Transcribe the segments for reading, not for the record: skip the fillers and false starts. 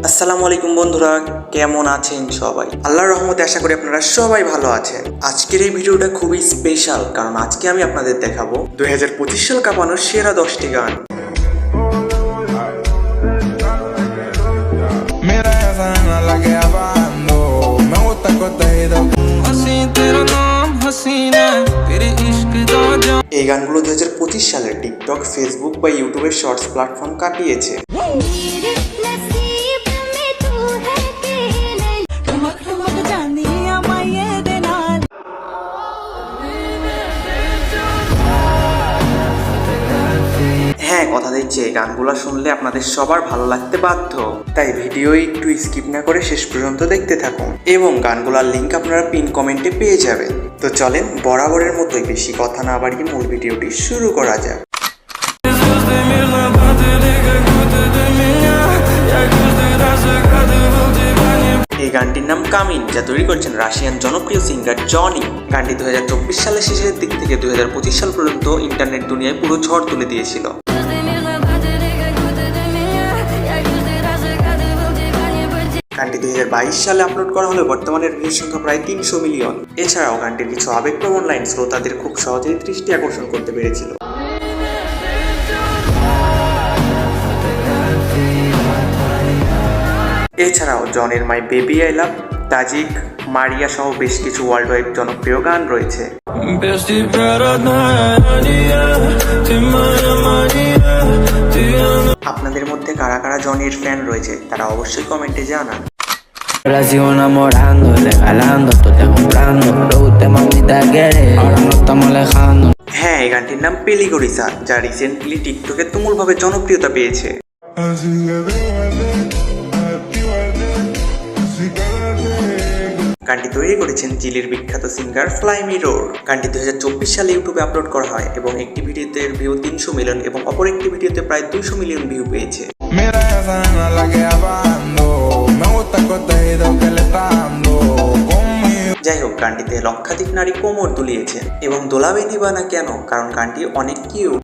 আসসালামু আলাইকুম বন্ধুরা, কেমন আছেন সবাই? আল্লাহর রহমতে আশা করি আপনারা সবাই ভালো আছেন। আজকের এই ভিডিওটা খুবই স্পেশাল, কারণ আজকে আমি আপনাদের দেখাবো 2025 সাল কাঁপানোর সেরা 10টি গান। এই গানগুলো 2025 সালের টিকটক, ফেসবুক বা ইউটিউবের শর্টস প্ল্যাটফর্ম কাঁপিয়েছে। হ্যাঁ, কথা দিচ্ছি এই গানগুলো শুনলে আপনাদের সবার ভালো লাগতে বাধ্য, তাই ভিডিও একটু স্কিপ না করে শেষ পর্যন্ত দেখতে থাকুন এবং গানগুলোর লিঙ্ক আপনারা পিন কমেন্টে পেয়ে যাবেন। তো চলেন বরাবরের মতোই বেশি কথা না বাড়িয়ে মূল ভিডিওটি শুরু করা যাক। এই গানটির নাম কামিন, যা তৈরি করেছেন রাশিয়ান জনপ্রিয় সিঙ্গার জনি। গানটি 2024 সালের শেষের দিক থেকে 2025 সাল পর্যন্ত ইন্টারনেট দুনিয়ায় পুরো ঝড় তুলে দিয়েছিল। গানটি 2022 সালে আপলোড করা হলে বর্তমানে ভিউর সংখ্যা প্রায় 300 মিলিয়ন। এছাড়াও গানটির কিছু আবেগপ্রবণ লাইন শ্রোতাদের খুব সহজেই দৃষ্টি আকর্ষণ করতে পেরেছিল। এছাড়াও জনের my baby I love, Tajik, মারিয়া সহ বেশ কিছু ওয়ার্ল্ড ওয়াইড জনপ্রিয় গান রয়েছে। আপনাদের মধ্যে কারা কারা জনির ফ্যান রয়েছে তারা অবশ্যই কমেন্টে জানান। হ্যাঁ, এই গানটির নাম পেলিগোরিসা, যা রিসেন্টলি টিকটকে তুমুলভাবে জনপ্রিয়তা পেয়েছে। গানটি তৈরি করেছেন চিলির বিখ্যাত সিঙ্গার ফ্লাই মি রোর। গানটি 2024 সালে ইউটিউবে আপলোড করা হয় এবং একটি ভিডিওতে ভিউ 300 মিলিয়ন এবং অপর একটি ভিডিওতে প্রায় 200 মিলিয়ন ভিউ পেয়েছে। যাই হোক, গানটিতে লক্ষাধিক নারী কোমর দুলিয়েছেন এবং দোলাবে নিবা না কেন, কারণ গানটি অনেক কিউট।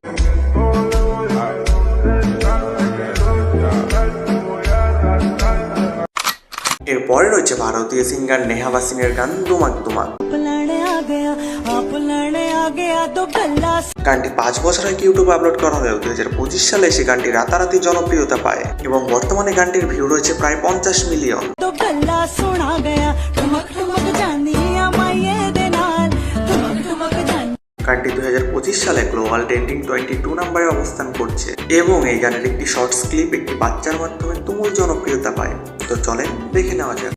এরপরে রয়েছে ভারতীয় সিঙ্গার নেহা ভাসিনের গান দুমাক দুমাক। গানটি 5 বছর আগে ইউটিউবে আপলোড করা হলেও 2025 সালে এসে গানটি রাতারাতি জনপ্রিয়তা পায় এবং বর্তমানে গানটির ভিউ রয়েছে প্রায় 50 মিলিয়ন। গানটি 2025 সালে গ্লোবাল ট্রেন্ডিং 22 নম্বরে অবস্থান করছে এবং এই গানের একটি শর্টস ক্লিপ একটি বাচ্চার মাধ্যমে তুমুল জনপ্রিয়তা পায়। তো চলেন দেখে নেওয়া যাক।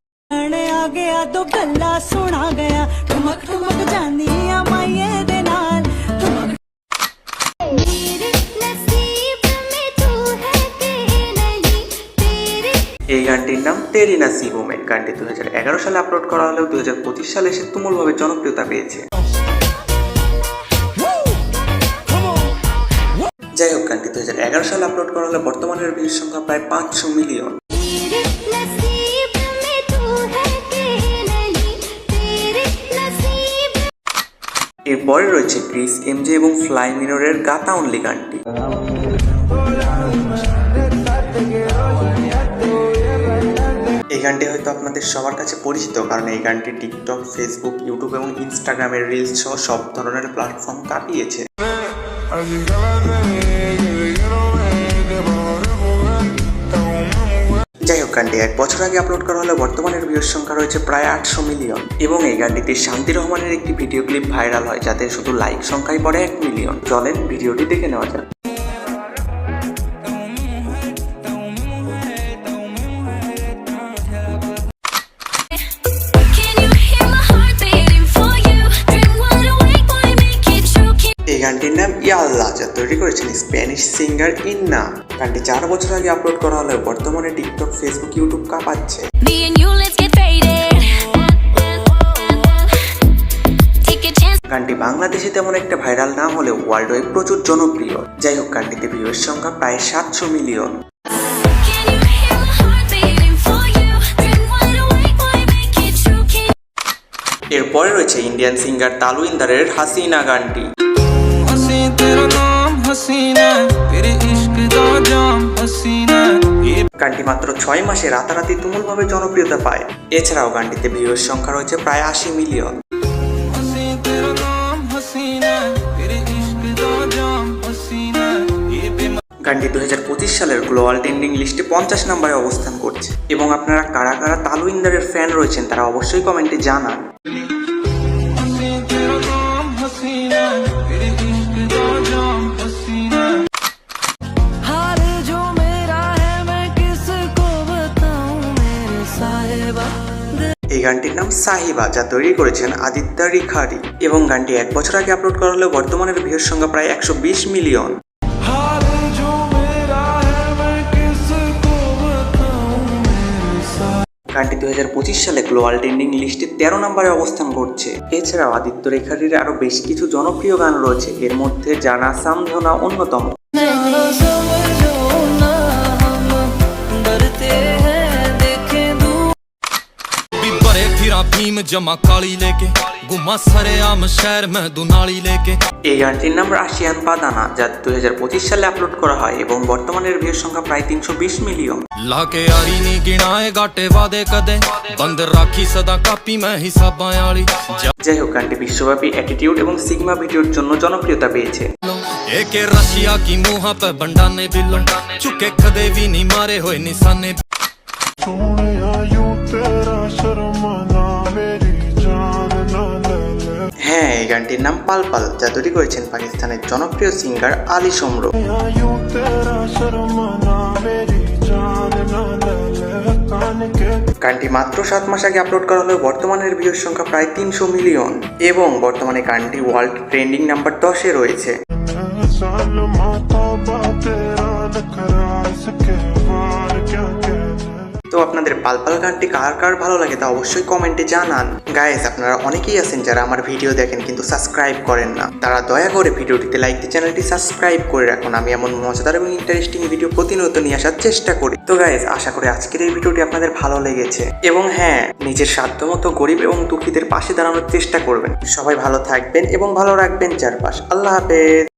এই গানটির নাম তেরি নাসিবো মে। গানটি 2011 সালে আপলোড করা হলেও 2025 সালে এসে তুমুলভাবে জনপ্রিয়তা পেয়েছে। যাই হোক, গানটি 2011 সালে আপলোড করা হলে বর্তমানের ভিউর সংখ্যা প্রায় 500 মিলিয়ন। এরপরে রয়েছে ক্রিস এমজে এবং ফ্লাই মিররের গাতা অনলি গানটি। এই গানটি হয়তো আপনাদের সবার কাছে পরিচিত, কারণ এই গানটি টিকটক, ফেসবুক, ইউটিউব এবং ইনস্টাগ্রামের রিলস সহ সব ধরনের প্ল্যাটফর্ম কাঁপিয়েছে। যাই হোক, গানটি 1 বছর আগে আপলোড করা হলে বর্তমানের ভিউর সংখ্যা রয়েছে প্রায় 800 মিলিয়ন এবং এই গানটিতে শান্তি রহমানের একটি ভিডিও ক্লিপ ভাইরাল হয়, যাতে শুধু লাইক সংখ্যাই পড়ে 1 মিলিয়ন। চলেন ভিডিওটি দেখে নেওয়া যাক। এই গানটির নাম ইয়াল্লা, যা তৈরি করেছেন স্প্যানিশ সিঙ্গার ইন্না। গানটি 4 বছর আগে আপলোড করা হলেও বর্তমানে টিকটক, ফেসবুক, ইউটিউব কাঁপাচ্ছে। গানটি বাংলাদেশে তেমন একটা ভাইরাল না হলেও ওয়ার্ল্ড ওয়াইড প্রচুর জনপ্রিয়। যাই হোক, গানটিতে ভিউয়ের সংখ্যা প্রায় 700 মিলিয়ন। এরপরে রয়েছে ইন্ডিয়ান সিঙ্গার তালুইন্দারের হাসিনা গানটি। গানটি মাত্র 6 মাসে রাতারাতি তুমুলভাবে জনপ্রিয়তা পায়। এছাড়াও গানটিতে ভিউয়ের সংখ্যা রয়েছে প্রায় 80 মিলিয়ন। গানটি 2025 সালের গ্লোবাল ট্রেন্ডিং লিস্টে 50 নম্বরে অবস্থান করছে। এবং আপনারা কারা কারা তালুইন্দারের ফ্যান রয়েছেন তারা অবশ্যই কমেন্টে জানান। এই গানটির নাম সাহিবা, যা তৈরি করেছেন আদিত্য রিখারি। এবং গানটি 1 বছর আগে আপলোড করা হলেও বর্তমানের ভিউয়ের সংখ্যা প্রায় 120 মিলিয়ন। গানটি 2025 সালে গ্লোবাল ট্রেন্ডিং লিস্টে 13 নম্বরে অবস্থান করছে। এছাড়াও আদিত্য রেখারির আরো বেশ কিছু জনপ্রিয় গান রয়েছে, এর মধ্যে জানা সামঝোনা অন্যতম। এই গানটির নাম রাশিয়ান বাদানা, যা 2025 সালে আপলোড করা হয় এবং বর্তমানের ভিউয়ের সংখ্যা প্রায় 320 মিলিয়ন। যাই হোক, গানটি বিশ্বব্যাপী অ্যাটিটিউড এবং সিগমা ভিডিওর জন্য জনপ্রিয়তা পেয়েছে। হ্যাঁ, এই গানটির নাম পাল পাল, যা তৈরি করেছেন পাকিস্তানের জনপ্রিয় সিঙ্গার আলী সোমরো। গানটি মাত্র 7 মাস আগে আপলোড করা হলেও বর্তমানের ভিউয়ের সংখ্যা প্রায় 300 মিলিয়ন এবং বর্তমানে গানটি ওয়ার্ল্ড ট্রেন্ডিং নাম্বার 10-এ রয়েছে। তো আপনাদের পালপাল গানটি কার কার ভালো লাগে তা অবশ্যই কমেন্টে জানান। গাইস, আপনারা অনেকেই আছেন যারা আমার ভিডিও দেখেন কিন্তু সাবস্ক্রাইব করেন না, তারা দয়া করে ভিডিওটিতে লাইক দিয়ে চ্যানেলটি সাবস্ক্রাইব করে রাখুন। আমি এমন মজাদার এবং ইন্টারেস্টিং ভিডিও প্রতিনিয়ত নিয়ে আসার চেষ্টা করি। তো গাইস, আশা করি আজকের এই ভিডিওটি আপনাদের ভালো লেগেছে এবং হ্যাঁ, নিজের সাধ্যমতো গরিব এবং দুঃখীদের পাশে দাঁড়ানোর চেষ্টা করবেন। সবাই ভালো থাকবেন এবং ভালো রাখবেন চারপাশ। আল্লাহ হাফেজ।